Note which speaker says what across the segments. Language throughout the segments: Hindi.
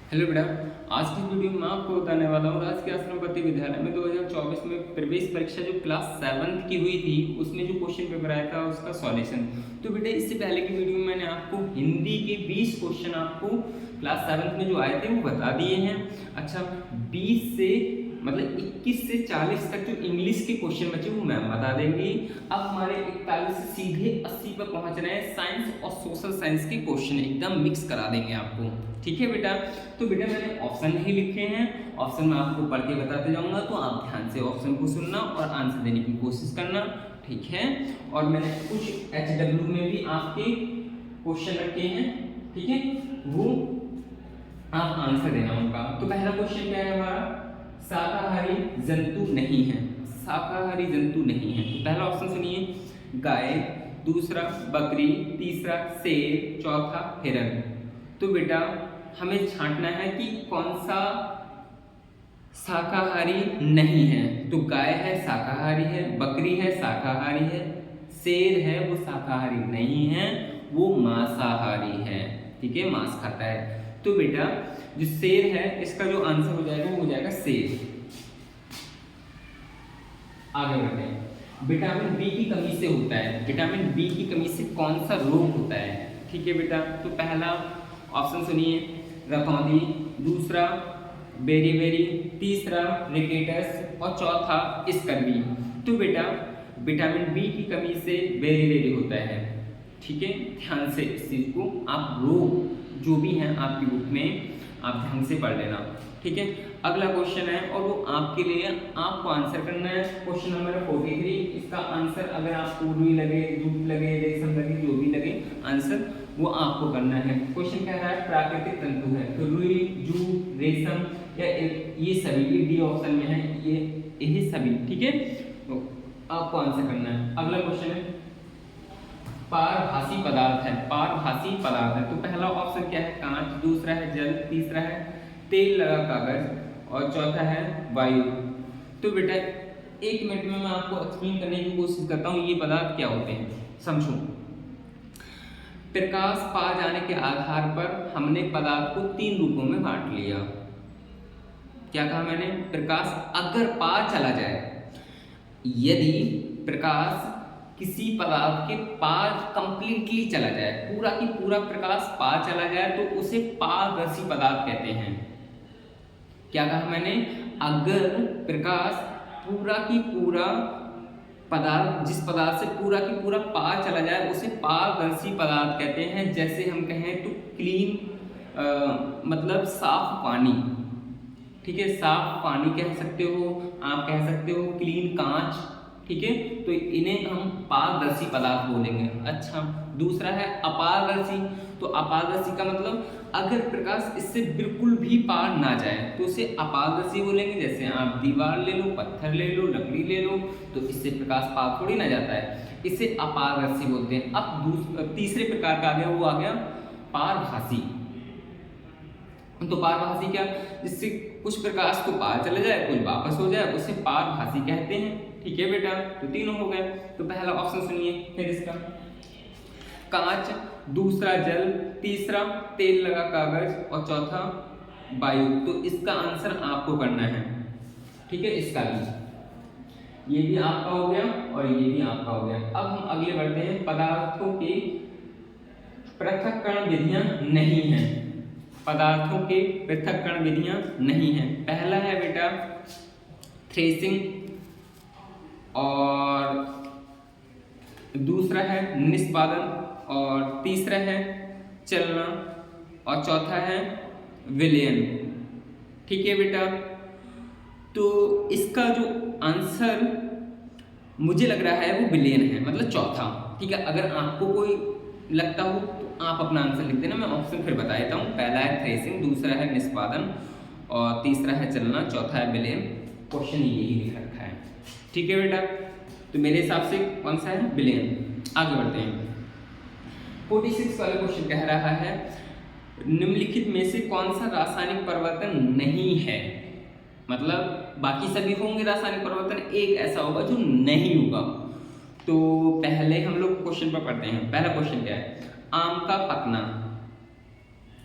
Speaker 1: हेलो बेटा। आज की वीडियो में मैं आपको बताने वाला हूँ राजकीय आश्रमपति विद्यालय में 2024 में प्रवेश परीक्षा जो क्लास 7th की हुई थी उसमें जो क्वेश्चन पेपर आया था उसका सॉल्यूशन। तो बेटा इससे पहले की वीडियो में मैंने आपको हिंदी के 20 क्वेश्चन आपको क्लास 7th में जो आए थे वो बता दिए हैं। अच्छा, 20 से मतलब 21 से 40 तक जो इंग्लिश के क्वेश्चन बचे वो मैम बता देंगी। अब हमारे 41 से सीधे 80 पर पहुंच रहे हैं। साइंस और सोशल साइंस के क्वेश्चन एकदम मिक्स करा देंगे आपको। ठीक है बेटा। तो बेटा मैंने ऑप्शन नहीं लिखे हैं, ऑप्शन मैं आपको पढ़ के बताते जाऊंगा, तो आप ध्यान से ऑप्शन को सुनना और आंसर देने की कोशिश करना। ठीक है। और मैंने कुछ HW में भी आपके क्वेश्चन रखे हैं, ठीक है, वो आप आंसर देना उनका। तो पहला क्वेश्चन क्या है हमारा, शाकाहारी जंतु नहीं है। शाकाहारी जंतु नहीं है, तो पहला ऑप्शन सुनिए, गाय, दूसरा बकरी, तीसरा शेर, चौथा हिरन। तो बेटा हमें छांटना है कि कौन सा शाकाहारी नहीं है। तो गाय है शाकाहारी है, बकरी है शाकाहारी है, शेर है वो शाकाहारी नहीं है, वो मांसाहारी है। ठीक है, मांस खाता है। तो बेटा जो शेर है इसका जो आंसर हो जाएगा वो हो जाएगा शेर। आगे बढ़ते हैं। विटामिन बी की कमी से होता है, विटामिन बी की कमी से कौन सा रोग होता है। ठीक है बेटा, तो पहला ऑप्शन सुनिए, रतौंधी, दूसरा बेरीबेरी, तीसरा रिकेटस और चौथा स्कर्वी। तो बेटा विटामिन बी की कमी से बेरीबेरी होता है। ठीक है, ध्यान से इस चीज को आप रोग जो भी हैं आपकी बुक में आप ध्यान से पढ़ लेना। ठीक है, अगला क्वेश्चन है और वो आपके लिए आपको आंसर करना है। Question number 43। इसका आंसर अगर आपको रुई लगे, जूट लगे, रेशम लगे, जो भी लगे आंसर वो आपको करना है। क्वेश्चन कह रहा है प्राकृतिक तंतु है, तो रुई, जूट, रेशम या ये सभी, ये डी ऑप्शन में है, ये सभी। ठीक है, तो आपको आंसर करना है। अगला क्वेश्चन है पारभासी पदार्थ है, पारभासी पदार्थ है। तो पहला ऑप्शन क्या है, कांच, दूसरा है जल, तीसरा है तेल लगा कागज और चौथा है वायु। तो बेटा 1 मिनट में मैं आपको एक्सप्लेन करने की कोशिश करता हूँ ये पदार्थ क्या होते हैं, समझो। प्रकाश पा जाने के आधार पर हमने पदार्थ को 3 रूपों में बांट लिया। क्या कहा मैंने, प्रकाश अगर पा चला जाए, यदि प्रकाश किसी पदार्थ के पार कंप्लीटली चला जाए, पूरा की पूरा प्रकाश पार चला जाए, तो उसे पारदर्शी पदार्थ कहते हैं। क्या कहा मैंने, अगर प्रकाश पूरा की पूरा पदार्थ, जिस पदार्थ से पूरा की पूरा पार चला जाए उसे पारदर्शी पदार्थ कहते हैं। जैसे हम कहें तो क्लीन मतलब साफ पानी। ठीक है, साफ पानी कह सकते हो, आप कह सकते हो क्लीन कांच। ठीक है, तो इन्हें हम पारदर्शी पदार्थ बोलेंगे। अच्छा, दूसरा है अपारदर्शी। तो अपारदर्शी का मतलब अगर प्रकाश इससे बिल्कुल भी पार ना जाए तो उसे अपारदर्शी बोलेंगे। जैसे आप दीवार ले लो, पत्थर ले लो, लकड़ी ले लो, तो इससे प्रकाश पार थोड़ी ना जाता है, इसे अपारदर्शी बोलते हैं। अब तीसरे प्रकार का आ गया, वो आ गया पारभासी। तो पारभासी क्या, जिससे कुछ प्रकाश तो पार चले जाए, कुछ वापस हो जाए, उसे पारभासी कहते हैं। ठीक है बेटा, तो तीनों हो गए। तो पहला ऑप्शन सुनिए फिर इसका, कांच, दूसरा जल, तीसरा तेल लगा कागज और चौथा वायु। तो इसका आंसर आपको करना है। ठीक है, इसका भी, ये भी आपका हो गया और ये भी आपका हो गया। अब हम अगले बढ़ते हैं, पदार्थों के पृथक्करण विधियां नहीं हैं, पदार्थों के पृथक्करण विधियां नहीं हैं। पहला है बेटा थ्रेसिंग और दूसरा है निष्पादन और तीसरा है चलना और चौथा है विलयन। ठीक है बेटा, तो इसका जो आंसर मुझे लग रहा है वो विलयन है, मतलब चौथा। ठीक है, अगर आपको कोई लगता हो तो आप अपना आंसर लिख देना, मैं ऑप्शन फिर बता देता हूँ। पहला है थ्रेसिंग, दूसरा है निष्पादन और तीसरा है चलना, चौथा है विलयन। क्वेश्चन यही लिख रखा है। ठीक है बेटा, तो मेरे हिसाब से कौन सा है, विलयन। आगे बढ़ते हैं। 46 वाला क्वेश्चन कह रहा है निम्नलिखित में से कौन सा रासायनिक परिवर्तन नहीं है। मतलब बाकी सभी होंगे रासायनिक परिवर्तन, एक ऐसा होगा जो नहीं होगा। तो पहले हम लोग क्वेश्चन पर पढ़ते हैं। पहला क्वेश्चन क्या है, आम का पकना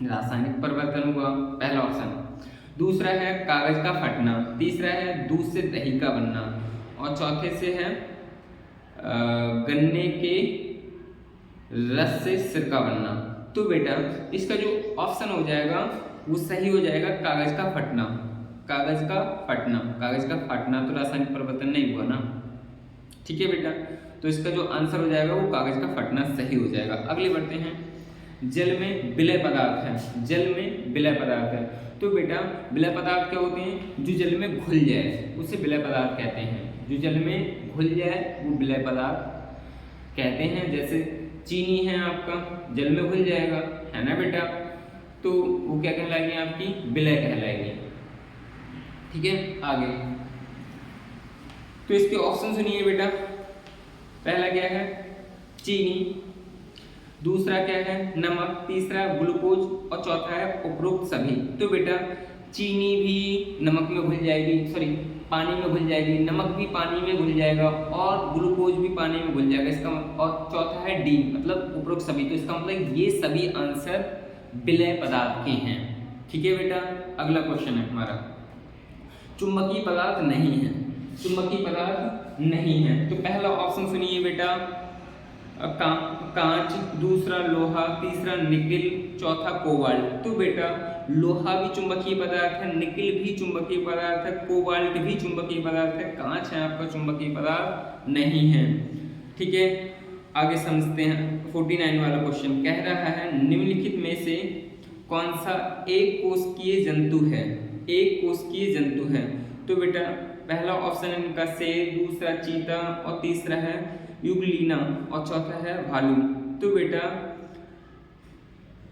Speaker 1: रासायनिक परिवर्तन हुआ, पहला ऑप्शन। दूसरा है कागज का फटना, तीसरा है दूध से दही का बनना, और चौथे से है गन्ने के रस से सिरका बनना। तो बेटा इसका जो ऑप्शन हो जाएगा वो सही हो जाएगा, कागज का फटना। कागज का फटना, कागज का फटना तो रासायनिक परिवर्तन नहीं हुआ ना, ठीक है बेटा। तो इसका जो आंसर हो जाएगा वो कागज का फटना सही हो जाएगा। अगले बढ़ते हैं, जल में विलय पदार्थ है, जल में विलय पदार्थ है। तो बेटा विलय पदार्थ क्या होते हैं? जो जल में घुल जाए उसे विलय पदार्थ कहते हैं। जो जल में घुल जाए वो विलय पदार्थ कहते हैं। जैसे चीनी है आपका, जल में घुल जाएगा, है ना बेटा, तो वो क्या कहलाएगी? आपकी विलय कहलाएगी, ठीक है। आगे तो इसके ऑप्शन सुनिए बेटा। पहला क्या है? चीनी, दूसरा क्या है? नमक, तीसरा ग्लूकोज, और चौथा है उपरोक्त सभी। तो बेटा चीनी भी नमक में घुल जाएगी, सॉरी पानी में घुल जाएगी, नमक भी पानी में घुल जाएगा, और ग्लूकोज भी पानी में घुल जाएगा। इसका और चौथा है डी, मतलब उपरोक्त सभी। तो इसका मतलब ये सभी आंसर विलय पदार्थ के हैं, ठीक है बेटा। अगला क्वेश्चन है हमारा, चुंबकीय पदार्थ नहीं है, चुंबकीय पदार्थ नहीं है। तो पहला ऑप्शन सुनिए बेटा, कांच, दूसरा लोहा, तीसरा निकिल, चौथा कोबाल्ट। तो बेटा लोहा भी चुंबकीय पदार्थ है, निकिल भी चुंबकीय पदार्थ है, कोबाल्ट भी चुंबकीय पदार्थ है, कांच है आपका चुंबकीय पदार्थ नहीं है, ठीक है। आगे समझते हैं 49 वाला क्वेश्चन। कह रहा है निम्नलिखित में से कौन सा एक कोशिकीय जंतु है? एक कोशिकीय जंतु है। तो बेटा पहला ऑप्शन इनका शेर, दूसरा चीता, और तीसरा है युगलीना, और चौथा है भालू। तो बेटा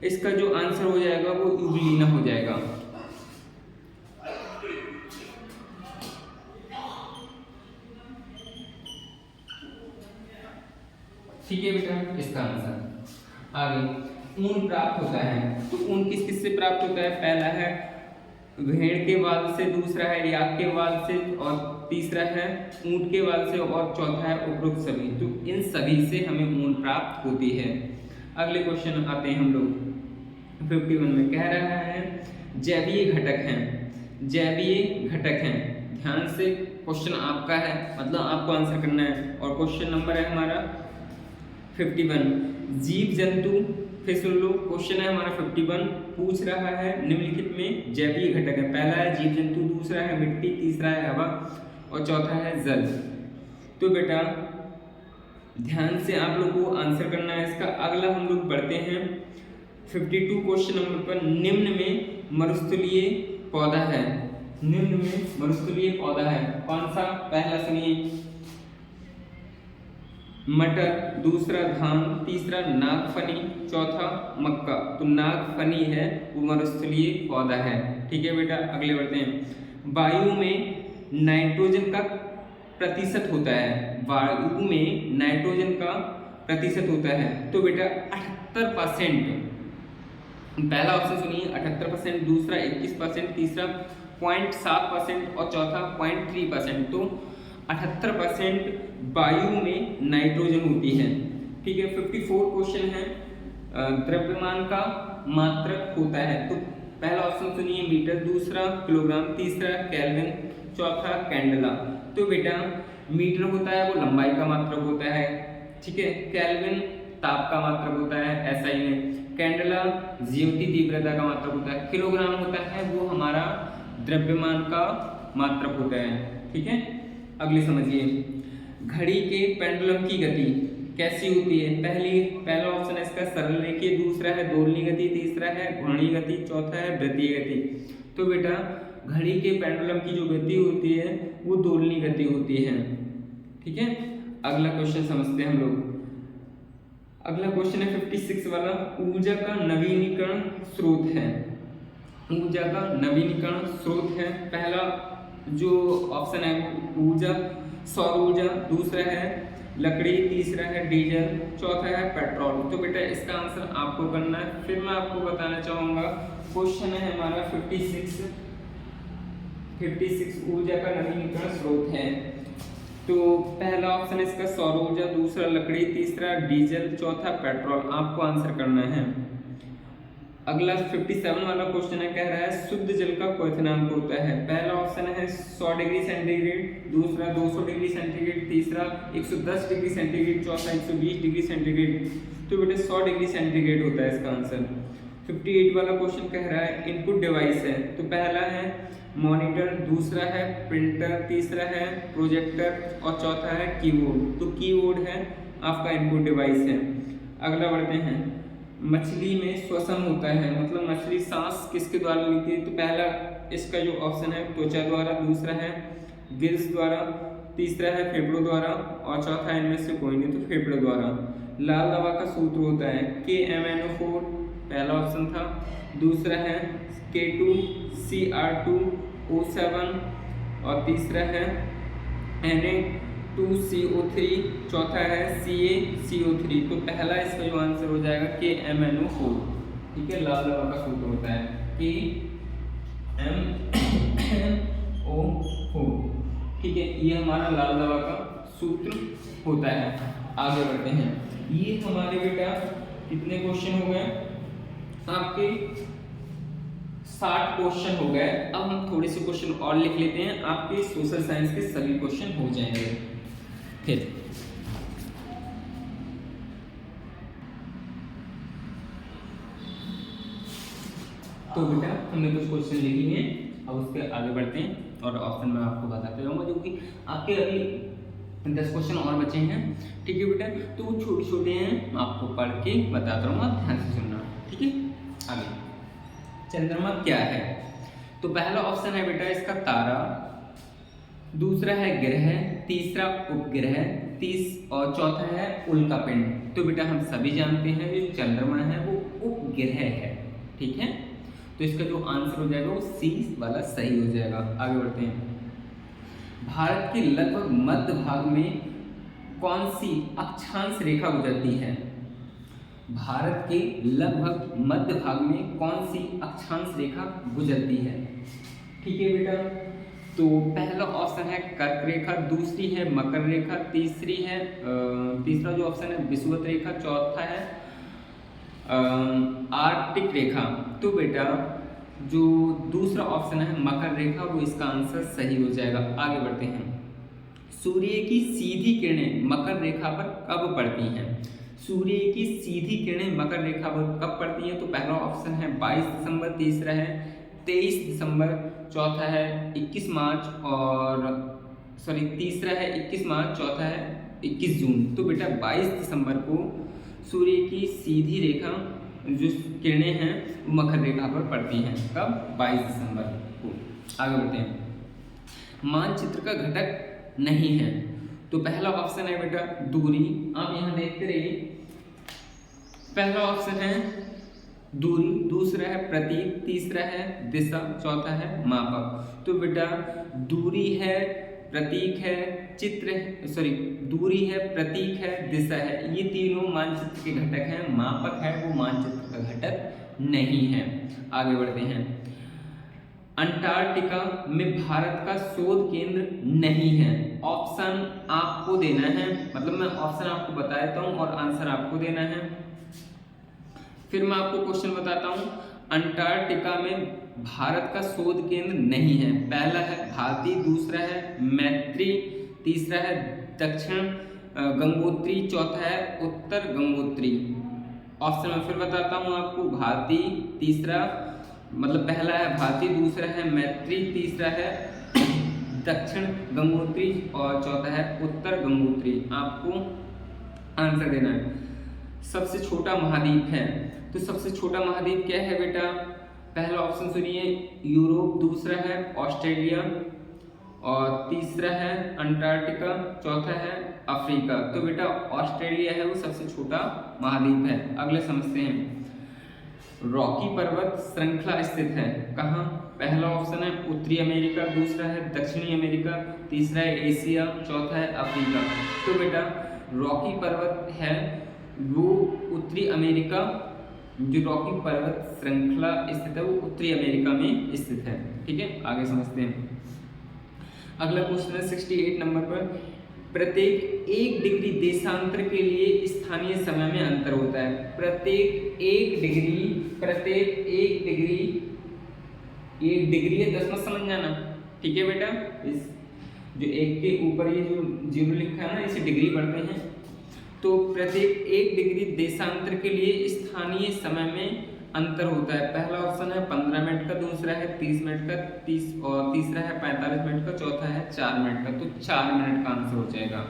Speaker 1: इसका जो आंसर हो जाएगा वो युगलीना हो जाएगा। ठीक है बेटा, इसका आंसर। आगे ऊन प्राप्त होता है, तो ऊन किस किस से प्राप्त होता है? पहला है भेड़ के बाल से, दूसरा है याक के बाल से, और तीसरा है ऊंट के बाल से, और चौथा है उपरोक्त सभी। तो इन सभी से हमें ऊन प्राप्त होती है। अगले क्वेश्चन आते हैं हम लोग 51 में। कह रहा है जैवीय घटक हैं, जैवीय घटक हैं। ध्यान से क्वेश्चन आपका है, मतलब आपको आंसर करना है। और क्वेश्चन नंबर है हमारा 51, जीव जंतु। फिर सुन लो, क्वेश्चन है हमारा 51, पूछ रहा है निम्नलिखित में जैवीय घटक है। पहला है जीव जंतु, दूसरा है मिट्टी, तीसरा है हवा, और चौथा है जल। तो बेटा ध्यान से आप लोग को आंसर करना है इसका। अगला हम लोग बढ़ते हैं 52 क्वेश्चन नंबर पर। निम्न में मरुस्थलीय पौधा है, निम्न में मरुस्थलीय पौधा है कौन सा? पहला सुनिए मटर, दूसरा धान, तीसरा नागफनी, चौथा मक्का। तो नागफनी है वो मरुस्थलीय पौधा है, ठीक है बेटा। अगले बढ़ते हैं, वायु में नाइट्रोजन का प्रतिशत होता है, वायु में नाइट्रोजन का प्रतिशत होता है। तो बेटा 78%, पहला ऑप्शन सुनिए 78%, दूसरा 21%, तीसरा 0.7%, और चौथा 0.3%। तो 78% वायु में नाइट्रोजन होती है, ठीक है। 54 क्वेश्चन है, द्रव्यमान का मात्रक होता है। तो पहला ऑप्शन सुनिए मीटर, दूसरा किलोग्राम, तीसरा केल्विन, चौथा कैंडला। तो बेटा मीटर होता है वो लंबाई का मात्रक होता है, ठीक है। केल्विन ताप का मात्रक होता है एसआई में, कैंडला ज्योति तीव्रता का मात्रक होता है, किलोग्राम होता है वो हमारा द्रव्यमान का मात्रक होता है, ठीक है। अगले समझिए, घड़ी के पेंडुलम की गति कैसी होती है? पहला ऑप्शन है इसका सरल रेखीय, दूसरा है दोलनी गति, तीसरा है घूर्णी गति, चौथा है वृत्तीय गति। तो बेटा घड़ी के पेंडुलम की जो गति होती है वो दोलनी गति होती है, ठीक है। अगला क्वेश्चन समझते हैं हम लोग। अगला क्वेश्चन है 56 वाला, ऊर्जा का नवीनीकरण स्रोत है, ऊर्जा का नवीनीकरण स्रोत है। पहला जो ऑप्शन है ऊर्जा सौर ऊर्जा, दूसरा है लकड़ी, तीसरा है डीजल, चौथा है पेट्रोल। तो बेटा इसका आंसर आपको करना है। फिर मैं आपको बताना चाहूँगा, क्वेश्चन है हमारा 56 ऊर्जा का नवीनीकरण स्रोत है। तो पहला ऑप्शन इसका सौर ऊर्जा, दूसरा लकड़ी, तीसरा डीजल, चौथा पेट्रोल। आपको आंसर करना है। अगला 57 वाला क्वेश्चन है, कह रहा है शुद्ध जल का क्वथनांक होता है। पहला ऑप्शन है 100 डिग्री सेंटीग्रेड, दूसरा 200 डिग्री सेंटीग्रेड, तीसरा 110 डिग्री सेंटीग्रेड, चौथा 120 डिग्री सेंटीग्रेड। तो बेटा 100 डिग्री सेंटीग्रेड होता है इसका आंसर। 58 वाला क्वेश्चन कह रहा है इनपुट डिवाइस है। तो पहला है मॉनिटर, दूसरा है प्रिंटर, तीसरा है प्रोजेक्टर और चौथा है कीबोर्ड। तो कीबोर्ड है आपका इनपुट डिवाइस है। अगला बढ़ते हैं, मछली में श्वसन होता है, मतलब मछली सांस किसके द्वारा लेती है। तो पहला इसका जो ऑप्शन है त्वचा द्वारा, दूसरा है गिल्स द्वारा, तीसरा है फेफड़ों द्वारा और चौथा इनमें से कोई नहीं तो फेफड़ों द्वारा। लाल दवा का सूत्र होता है KMnO4, पहला ऑप्शन था। दूसरा है K2Cr2O7 और तीसरा है Na2CO3, चौथा है CaCO3। तो पहला इसका जो आंसर हो जाएगा KMnO4। ठीक है, लाल दवा का सूत्र होता है KMnO4। ठीक है, ये हमारा लाल दवा का सूत्र होता है। आगे बढ़ते हैं, ये हमारे बेटा कितने क्वेश्चन हो गए आपके 60 क्वेश्चन हो गए। अब हम थोड़े से क्वेश्चन और लिख लेते हैं, आपके सोशल साइंस के सभी क्वेश्चन हो जाएंगे फिर। तो बेटा हमने कुछ क्वेश्चन लिख लिए हैं, अब उसके आगे बढ़ते हैं और ऑप्शन में आपको बताते रहूँगा, जो कि आपके अभी 10 क्वेश्चन और बचे हैं। ठीक है बेटा, तो वो छोटे छोटे हैं, आपको पढ़ के बताता रहूँगा, ध्यान से सुनना। ठीक है, आगे चंद्रमा क्या है। तो पहला ऑप्शन है बेटा इसका तारा, दूसरा है ग्रह, तीसरा उपग्रह, और चौथा है उल्कापिंड। तो बेटा हम सभी जानते हैं जो चंद्रमा है वो उपग्रह है। ठीक है, तो इसका जो आंसर हो जाएगा वो सी वाला सही हो जाएगा। आगे बढ़ते हैं, भारत के लगभग मध्य भाग में कौन सी अक्षांश रेखा गुजरती है। भारत के लगभग मध्य भाग में कौन सी अक्षांश रेखा गुजरती है। ठीक है बेटा, तो पहला ऑप्शन है कर्क रेखा, दूसरी है मकर रेखा, तीसरा जो ऑप्शन है विषुवत रेखा, चौथा है आर्कटिक रेखा। तो बेटा जो दूसरा ऑप्शन है मकर रेखा, वो इसका आंसर सही हो जाएगा। आगे बढ़ते हैं, सूर्य की सीधी किरणें मकर रेखा पर कब पड़ती हैं। सूर्य की सीधी किरणें मकर रेखा पर कब पड़ती हैं। तो पहला ऑप्शन है 22 दिसंबर, तीसरा है 23 दिसंबर, चौथा है 21 मार्च और तीसरा है 21 मार्च, चौथा है 21 जून। तो बेटा 22 दिसंबर को सूर्य की सीधी रेखा जो किरणें हैं वो मकर रेखा पर पड़ती हैं। कब? 22 दिसंबर को। आगे बढ़ते हैं, मानचित्र का घटक नहीं है। तो पहला ऑप्शन है बेटा दूरी, आप यहाँ देखते रहिए, पहला ऑप्शन है दूरी, दूसरा है प्रतीक, तीसरा है दिशा, चौथा है मापक। तो बेटा दूरी है, प्रतीक है, दूरी है, प्रतीक है, दिशा है, ये तीनों मानचित्र के घटक हैं। मापक है वो मानचित्र का घटक नहीं है। आगे बढ़ते हैं, अंटार्कटिका में भारत का शोध केंद्र नहीं है। ऑप्शन आपको देना है, मतलब मैं ऑप्शन आपको बता देता हूँ और आंसर आपको देना है। फिर मैं आपको क्वेश्चन बताता हूँ, अंटार्कटिका में भारत का शोध केंद्र नहीं है। पहला है भारती, दूसरा है मैत्री, तीसरा है दक्षिण गंगोत्री, चौथा है उत्तर गंगोत्री। ऑप्शन में फिर बताता हूँ आपको, भारती, पहला है भारती, दूसरा है मैत्री, तीसरा है दक्षिण गंगोत्री और चौथा है उत्तर गंगोत्री। आपको आंसर देना है। सबसे छोटा महाद्वीप है, तो सबसे छोटा महाद्वीप क्या है बेटा। पहला ऑप्शन सुनिए यूरोप, दूसरा है ऑस्ट्रेलिया और तीसरा है अंटार्कटिका, चौथा है अफ्रीका। तो बेटा ऑस्ट्रेलिया है वो सबसे छोटा महाद्वीप है। अगले समझते हैं, रॉकी पर्वत श्रृंखला स्थित है कहाँ। पहला ऑप्शन है उत्तरी अमेरिका, दूसरा है दक्षिणी अमेरिका, तीसरा है एशिया, चौथा है अफ्रीका। तो बेटा रॉकी पर्वत है वो उत्तरी अमेरिका, जो रॉकी पर्वत श्रृंखला स्थित है वो उत्तरी अमेरिका में स्थित है। ठीक है, आगे समझते हैं। अगला क्वेश्चन है 68 नंबर पर, प्रत्येक 1 डिग्री देशांतर के लिए स्थानीय समय में अंतर होता है। प्रत्येक 1 डिग्री प्रत्येक 1 डिग्री है, 10 मत समझ जाना, ठीक है बेटा। इस जो 1 के ऊपर ये जो 0 लिखा है ना, इसे डिग्री पढ़ते हैं। तो प्रत्येक 1 डिग्री देशांतर के लिए स्थानीय समय में अंतर होता है। पहला ऑप्शन है 15 मिनट का, दूसरा है 30 मिनट का, तीसरा है 45 मिनट का, चौथा है 4 मिनट का। तो 4 मिनट का आंसर हो जाएगा।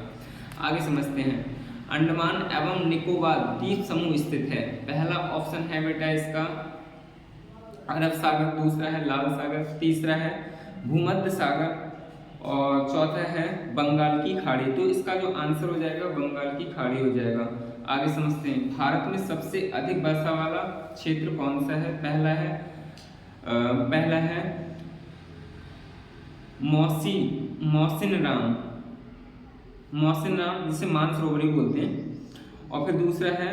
Speaker 1: आगे समझते हैं। अंडमान एवं निकोबार द्वीप समूह स्थित है। पहला ऑप्शन है बेटा इसका अरब सागर, दूसरा है लाल सागर, तीसरा है भूमध्य सागर और चौथा है बंगाल की खाड़ी। तो इसका जो आंसर हो जाएगा बंगाल की खाड़ी हो जाएगा। आगे समझते हैं। भारत में सबसे अधिक वर्षा वाला क्षेत्र कौन सा है? पहला है मौसिन राम जिसे मानसरोवर बोलते हैं, और फिर दूसरा है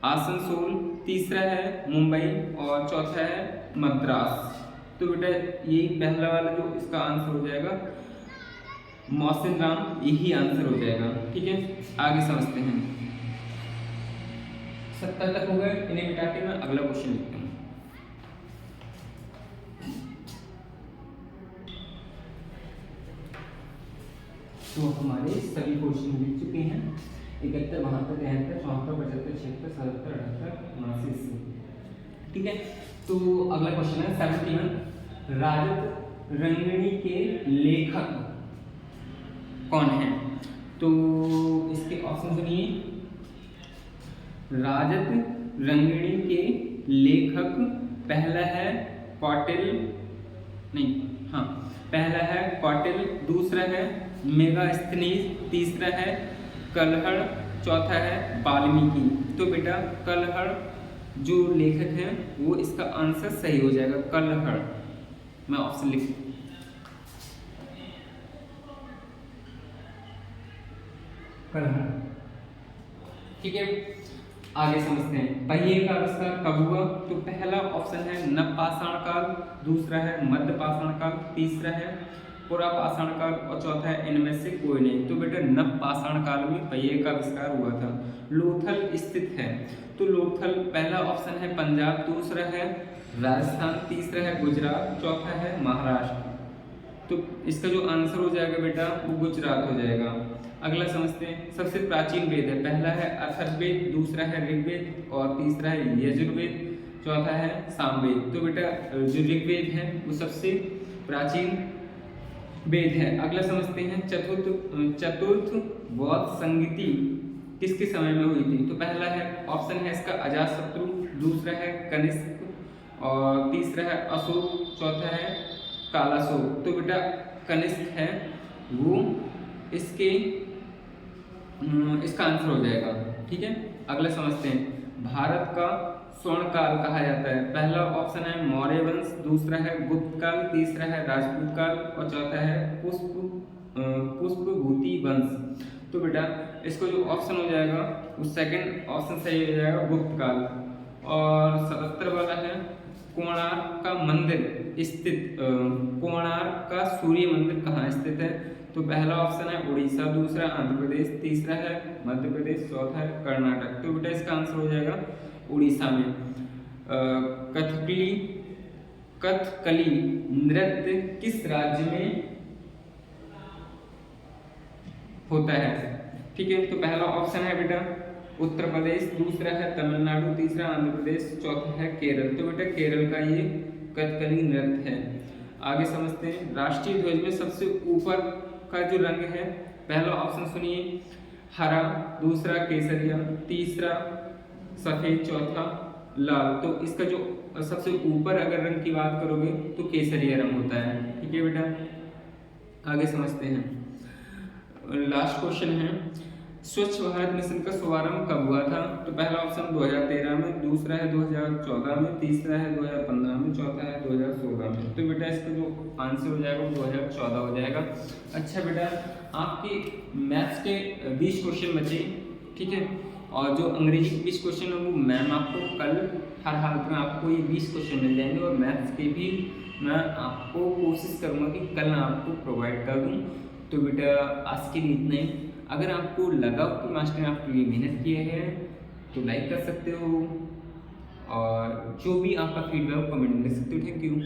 Speaker 1: आसनसोल, तीसरा है मुंबई और चौथा है मद्रास। तो बेटा यही पहला वाला जो इसका आंसर हो जाएगा मौसिन राम, यही आंसर हो जाएगा, ठीक है। आगे समझते हैं। 70 तक हो गए, इन्हें मिटा के मैं अगला क्वेश्चन लिखता हूँ। तो हमारे सभी क्वेश्चन लिख चुके हैं। 71, 72, 73, 74, 75, 76, 77, 78, 79, ठीक है। तो अगला क्वेश्चन है 71। राजत रंगिणी के लेखक कौन है? तो इसके ऑप्शन सुनिए। राजत रंगिणी के लेखक पहला है कौटिल्य, दूसरा है मेगास्थनीज, तीसरा है कलहड़, चौथा है वाल्मीकि। तो बेटा कलहड़ जो लेखक है वो इसका आंसर सही हो जाएगा, कलहड़। मैं ऑप्शन लिख कलहड़, ठीक है। आगे समझते हैं। पहिए का आविष्कार कब हुआ? तो पहला ऑप्शन है नवपाषाण काल, दूसरा है मध्य पाषाण काल, तीसरा है पुरापाषाण काल और चौथा है इनमें से कोई नहीं। तो बेटा नवपाषाण काल में पहिए का आविष्कार हुआ था। लोथल स्थित है, तो लोथल पहला ऑप्शन है पंजाब, दूसरा है राजस्थान, तीसरा है गुजरात, चौथा है महाराष्ट्र। तो इसका जो आंसर हो जाएगा बेटा वो गुजरात हो जाएगा। अगला समझते हैं। सबसे प्राचीन वेद है, पहला है अथर्ववेद, दूसरा है ऋग्वेद और तीसरा है यजुर्वेद, चौथा है सामवेद। तो बेटा जो ऋग्वेद है वो सबसे प्राचीन वेद है। अगला समझते हैं। चतुर्थ बौद्ध संगीति किसके समय में हुई थी? तो पहला है ऑप्शन है इसका अजातशत्रु, दूसरा है कनिष्क और तीसरा है अशोक, चौथा है कालाशोक। तो बेटा कनिष्क है वो इसका आंसर हो जाएगा, ठीक है। अगला समझते हैं। भारत का स्वर्ण काल कहा जाता है। पहला ऑप्शन है मौर्य वंश, दूसरा है गुप्त काल, तीसरा है राजपूत काल और चौथा है पुष्पभूति वंश। तो बेटा इसको जो ऑप्शन हो जाएगा वो सेकंड ऑप्शन सही हो जाएगा, गुप्त काल। और 77 वाला है कोणार्क का मंदिर स्थित, कोणार्क का सूर्य मंदिर कहाँ स्थित है? तो पहला ऑप्शन है उड़ीसा, दूसरा आंध्र प्रदेश, तीसरा है मध्य प्रदेश, चौथा है कर्नाटक। तो बेटा इसका आंसर हो जाएगा उड़ीसा में। कथकली नृत्य किस राज्य में होता है? ठीक है। तो पहला ऑप्शन है बेटा उत्तर प्रदेश, दूसरा है तमिलनाडु, तीसरा आंध्र प्रदेश, चौथा है केरल। तो बेटा केरल का ये कथकली नृत्य है। आगे समझते हैं। राष्ट्रीय ध्वज में सबसे ऊपर का जो रंग है, पहला ऑप्शन सुनिए हरा, दूसरा केसरिया, तीसरा सफेद, चौथा लाल। तो इसका जो सबसे ऊपर अगर रंग की बात करोगे तो केसरिया रंग होता है, ठीक है बेटा। आगे समझते हैं। लास्ट क्वेश्चन है स्वच्छ भारत मिशन का शुभारंभ कब हुआ था? तो पहला ऑप्शन 2013 में, दूसरा है 2014 में, तीसरा है 2015 में, चौथा है 2016 में। तो बेटा इसका जो आंसर हो जाएगा वो 2014 हो जाएगा। अच्छा बेटा आपके मैथ्स के 20 क्वेश्चन बचे, ठीक है। और जो अंग्रेजी के 20 क्वेश्चन है वो मैम आपको कल हर हालत में आपको ये 20 क्वेश्चन मिल जाएंगे। और मैथ्स के भी मैं आपको कोशिश करूँगा कि कल आपको प्रोवाइड कर दूँ। तो बेटा आज के लिए इतना ही। अगर आपको लगा कि मास्टर ने आपके लिए मेहनत की है तो लाइक कर सकते हो और जो भी आपका फीडबैक कमेंट में दे सकते हो। Thank you.